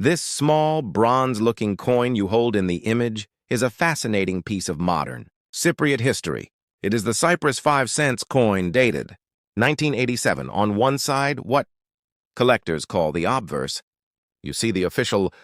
This small, bronze-looking coin you hold in the image is a fascinating piece of modern Cypriot history. It is the Cyprus 5 cents coin dated 1987. On one side, what collectors call the obverse, you see the official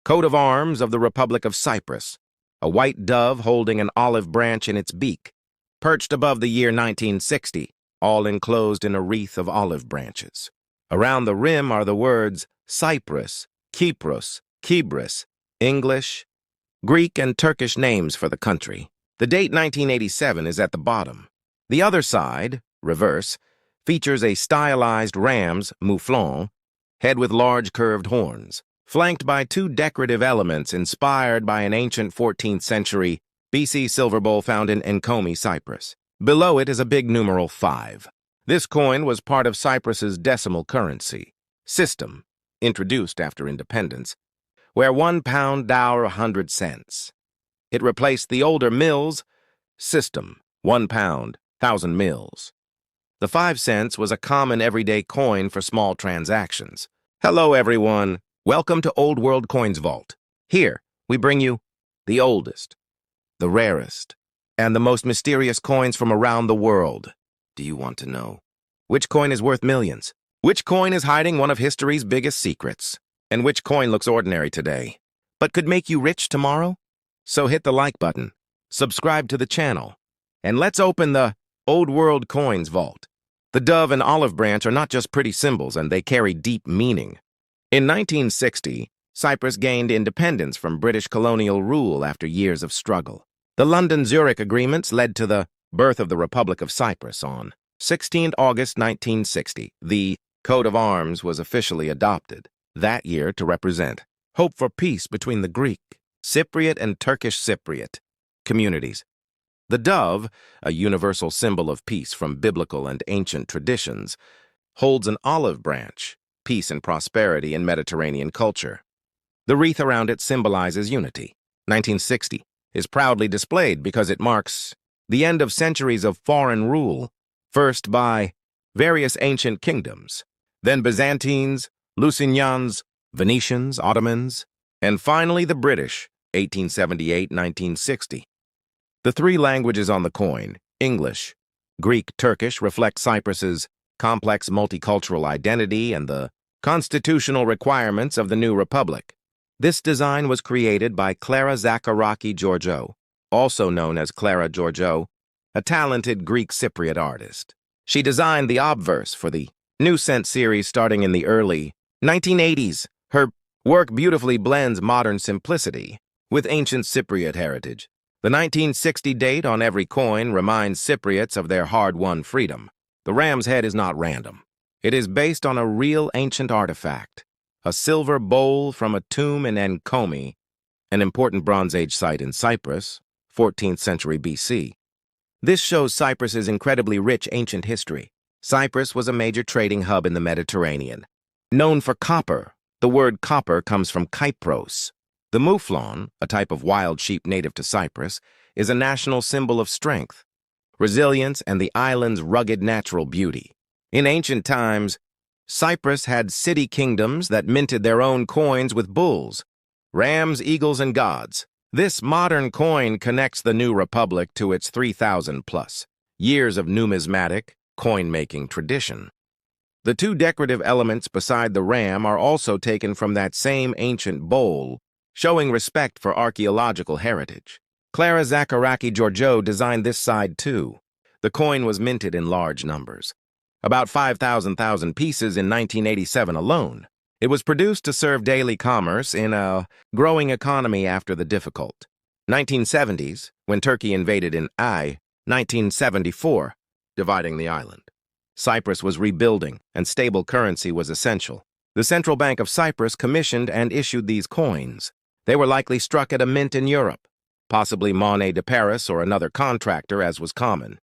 coat of arms of the Republic of Cyprus, a white dove holding an olive branch in its beak, perched above the year 1960, all enclosed in a wreath of olive branches. Around the rim are the words Cyprus, Kypros, Kybris, English, Greek, and Turkish names for the country. The date 1987 is at the bottom. The other side, reverse, features a stylized ram's mouflon, head with large curved horns, flanked by two decorative elements inspired by an ancient 14th century BC silver bowl found in Enkomi, Cyprus. Below it is a big numeral 5. This coin was part of Cyprus's decimal currency system, introduced after independence, where 1 pound dower 100 cents. It replaced the older mills system, 1 pound, 1,000 mills. The 5 cents was a common everyday coin for small transactions. Hello, everyone. Welcome to Old World Coins Vault. Here, we bring you the oldest, the rarest, and the most mysterious coins from around the world. Do you want to know? Which coin is worth millions? Which coin is hiding one of history's biggest secrets? And which coin looks ordinary today, but could make you rich tomorrow? So hit the like button, subscribe to the channel, and let's open the Old World Coins Vault. The dove and olive branch are not just pretty symbols, and they carry deep meaning. In 1960, Cyprus gained independence from British colonial rule after years of struggle. The London-Zurich agreements led to the birth of the Republic of Cyprus on 16 August 1960. The coat of arms was officially adopted that year to represent hope for peace between the Greek, Cypriot, and Turkish Cypriot communities. The dove, a universal symbol of peace from biblical and ancient traditions, holds an olive branch, peace and prosperity in Mediterranean culture. The wreath around it symbolizes unity. 1960 is proudly displayed because it marks the end of centuries of foreign rule, first by various ancient kingdoms, then Byzantines, Lusignans, Venetians, Ottomans, and finally the British, 1878-1960. The three languages on the coin, English, Greek, Turkish, reflect Cyprus's complex multicultural identity and the constitutional requirements of the new republic. This design was created by Clara Zacharaki Georgiou, also known as Clara Georgiou, a talented Greek Cypriot artist. She designed the obverse for the New Cent series starting in the early 1980s. Her work beautifully blends modern simplicity with ancient Cypriot heritage. The 1960 date on every coin reminds Cypriots of their hard-won freedom. The ram's head is not random. It is based on a real ancient artifact, a silver bowl from a tomb in Enkomi, an important Bronze Age site in Cyprus, 14th century BC. This shows Cyprus's incredibly rich ancient history. Cyprus was a major trading hub in the Mediterranean. Known for copper, the word copper comes from Kypros. The mouflon, a type of wild sheep native to Cyprus, is a national symbol of strength, resilience, and the island's rugged natural beauty. In ancient times, Cyprus had city kingdoms that minted their own coins with bulls, rams, eagles, and gods. This modern coin connects the new republic to its 3,000-plus years of numismatic, coin-making tradition. The two decorative elements beside the ram are also taken from that same ancient bowl, showing respect for archaeological heritage. Clara Zacharaki Georgiou designed this side too. The coin was minted in large numbers, about 5,000 pieces in 1987 alone. It was produced to serve daily commerce in a growing economy after the difficult 1970s, when Turkey invaded in 1974, dividing the island. Cyprus was rebuilding, and stable currency was essential. The Central Bank of Cyprus commissioned and issued these coins. They were likely struck at a mint in Europe, possibly Monet de Paris or another contractor, as was common.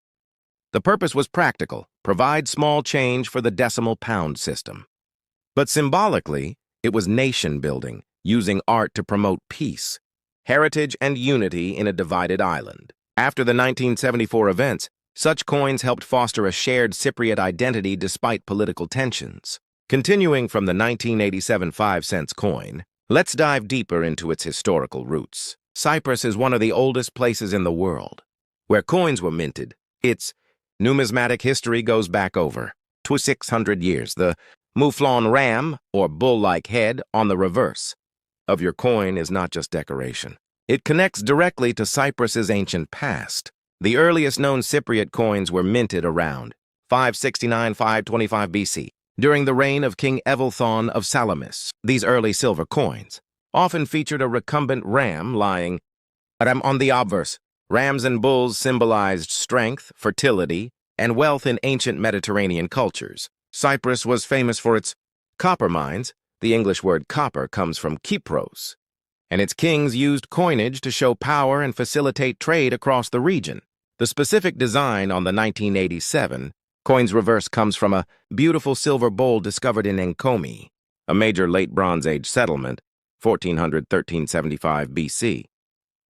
The purpose was practical: provide small change for the decimal pound system. But symbolically, it was nation-building, using art to promote peace, heritage, and unity in a divided island. After the 1974 events, such coins helped foster a shared Cypriot identity despite political tensions. Continuing from the 1987 5 cents coin, Let's dive deeper into its historical roots. Cyprus is one of the oldest places in the world where coins were minted. Its numismatic history goes back over 600 years. The mouflon ram, or bull-like head, on the reverse of your coin is not just decoration. It connects directly to Cyprus's ancient past. The earliest known Cypriot coins were minted around 569–525 BC, during the reign of King Evilthon of Salamis. These early silver coins often featured a recumbent ram lying on the obverse. Rams and bulls symbolized strength, fertility, and wealth in ancient Mediterranean cultures. Cyprus was famous for its copper mines. The English word copper comes from Kypros, and its kings used coinage to show power and facilitate trade across the region. The specific design on the 1987 coin's reverse comes from a beautiful silver bowl discovered in Enkomi, a major late Bronze Age settlement, 1400–1375 BC.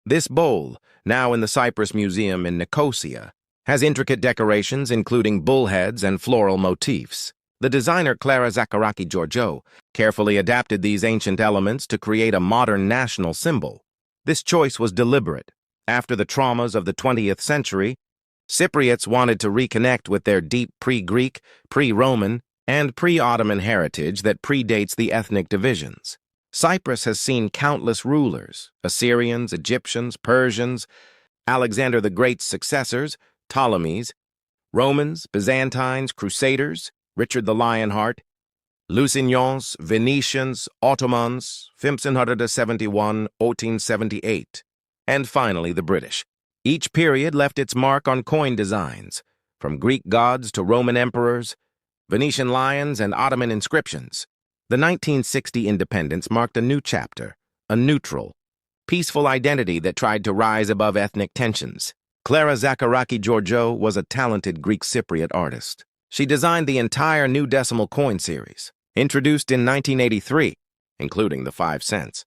This bowl, now in the Cyprus Museum in Nicosia, has intricate decorations including bullheads and floral motifs. The designer Clara Zacharaki Georgiou carefully adapted these ancient elements to create a modern national symbol. This choice was deliberate. After the traumas of the 20th century, Cypriots wanted to reconnect with their deep pre-Greek, pre-Roman, and pre-Ottoman heritage that predates the ethnic divisions. Cyprus has seen countless rulers: Assyrians, Egyptians, Persians, Alexander the Great's successors, Ptolemies, Romans, Byzantines, Crusaders, Richard the Lionheart, Lusignans, Venetians, Ottomans, 1571–1878, and finally the British. Each period left its mark on coin designs, from Greek gods to Roman emperors, Venetian lions, and Ottoman inscriptions. The 1960 independence marked a new chapter, a neutral, peaceful identity that tried to rise above ethnic tensions. Clara Zacharaki Georgiou was a talented Greek Cypriot artist. She designed the entire new decimal coin series, introduced in 1983, including the 5 cents.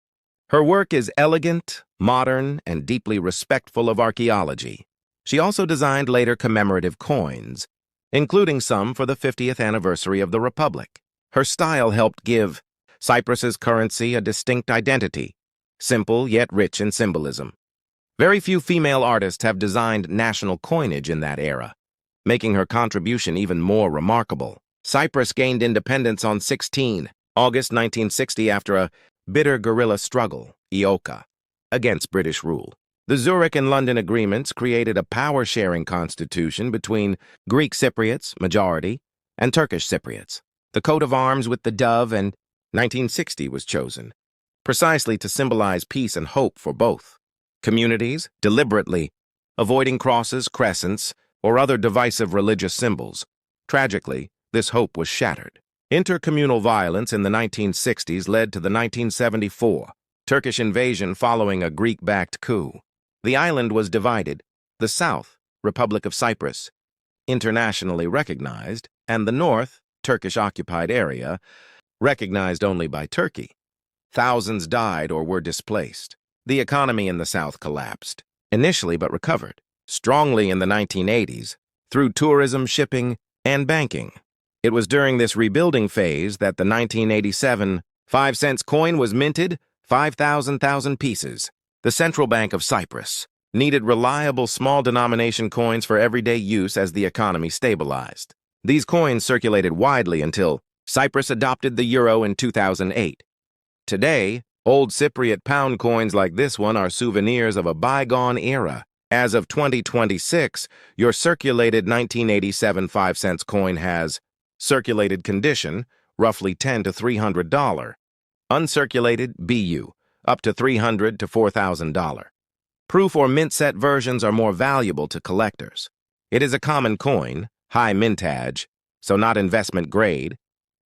Her work is elegant, modern, and deeply respectful of archaeology. She also designed later commemorative coins, including some for the 50th anniversary of the Republic. Her style helped give Cyprus's currency a distinct identity, simple yet rich in symbolism. Very few female artists have designed national coinage in that era, making her contribution even more remarkable. Cyprus gained independence on 16 August 1960 after a bitter guerrilla struggle, EOKA, against British rule. The Zurich and London agreements created a power-sharing constitution between Greek Cypriots, majority, and Turkish Cypriots. The coat of arms with the dove and 1960 was chosen, precisely to symbolize peace and hope for both communities, deliberately avoiding crosses, crescents, or other divisive religious symbols. Tragically, this hope was shattered. Intercommunal violence in the 1960s led to the 1974 Turkish invasion following a Greek-backed coup. The island was divided, the South, Republic of Cyprus, internationally recognized, and the North, Turkish-occupied area, recognized only by Turkey. Thousands died or were displaced. The economy in the South collapsed, initially but recovered strongly in the 1980s through tourism, shipping, and banking. It was during this rebuilding phase that the 1987 5 cents coin was minted, 5,000 pieces. The Central Bank of Cyprus needed reliable small denomination coins for everyday use as the economy stabilized. These coins circulated widely until Cyprus adopted the euro in 2008. Today, old Cypriot pound coins like this one are souvenirs of a bygone era. As of 2026, your circulated 1987 5 cents coin has circulated condition, roughly $10 to $300. Uncirculated, BU, up to $300 to $4,000. Proof or mint set versions are more valuable to collectors. It is a common coin, high mintage, so not investment grade,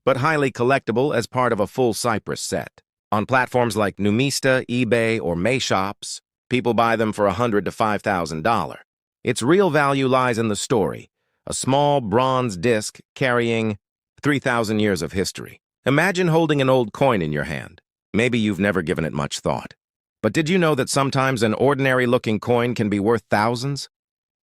but highly collectible as part of a full Cyprus set. On platforms like Numista, eBay, or Mayshops, people buy them for $100 to $5,000. Its real value lies in the story, a small bronze disc carrying 3,000 years of history. Imagine holding an old coin in your hand. Maybe you've never given it much thought. But did you know that sometimes an ordinary-looking coin can be worth thousands?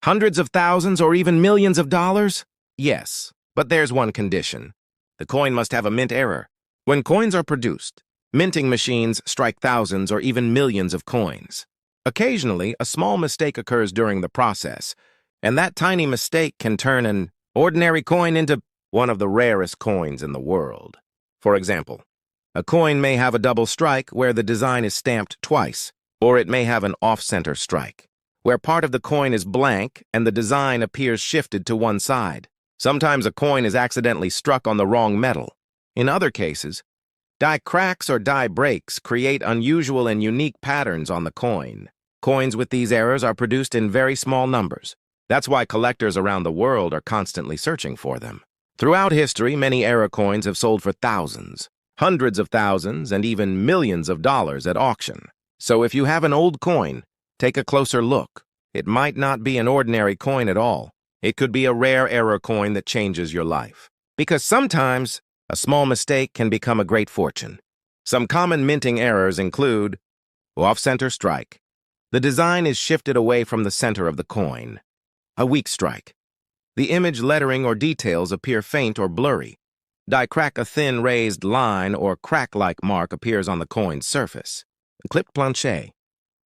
Hundreds of thousands or even millions of dollars? Yes, but there's one condition. The coin must have a mint error. When coins are produced, Minting machines strike thousands or even millions of coins. Occasionally, a small mistake occurs during the process, and that tiny mistake can turn an ordinary coin into one of the rarest coins in the world. For example, a coin may have a double strike where the design is stamped twice, or it may have an off-center strike, where part of the coin is blank and the design appears shifted to one side. Sometimes a coin is accidentally struck on the wrong metal. In other cases, die cracks or die breaks create unusual and unique patterns on the coin. Coins with these errors are produced in very small numbers. That's why collectors around the world are constantly searching for them. Throughout history, many error coins have sold for thousands, hundreds of thousands, and even millions of dollars at auction. So if you have an old coin, take a closer look. It might not be an ordinary coin at all. It could be a rare error coin that changes your life. Because sometimes, a small mistake can become a great fortune. Some common minting errors include off-center strike. The design is shifted away from the center of the coin. A weak strike. The image lettering or details appear faint or blurry. Die crack, a thin raised line or crack-like mark appears on the coin's surface. Clipped planche.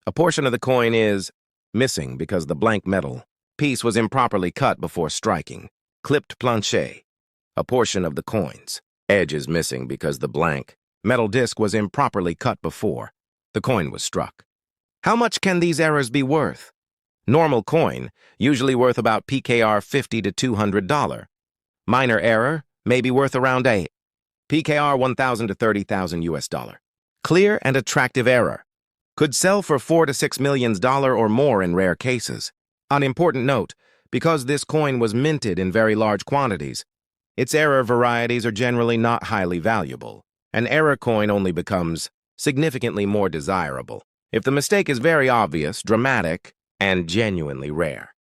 A portion of the coin is missing because the blank metal piece was improperly cut before striking. Clipped planche. A portion of the coin's edge is missing because the blank metal disc was improperly cut before the coin was struck. How much can these errors be worth? Normal coin, usually worth about PKR $50 to $200. Minor error may be worth around a PKR $1,000 to $30,000 US dollar. Clear and attractive error could sell for $4 to $6 million or more in rare cases. On important note, because this coin was minted in very large quantities, its error varieties are generally not highly valuable. An error coin only becomes significantly more desirable if the mistake is very obvious, dramatic, and genuinely rare.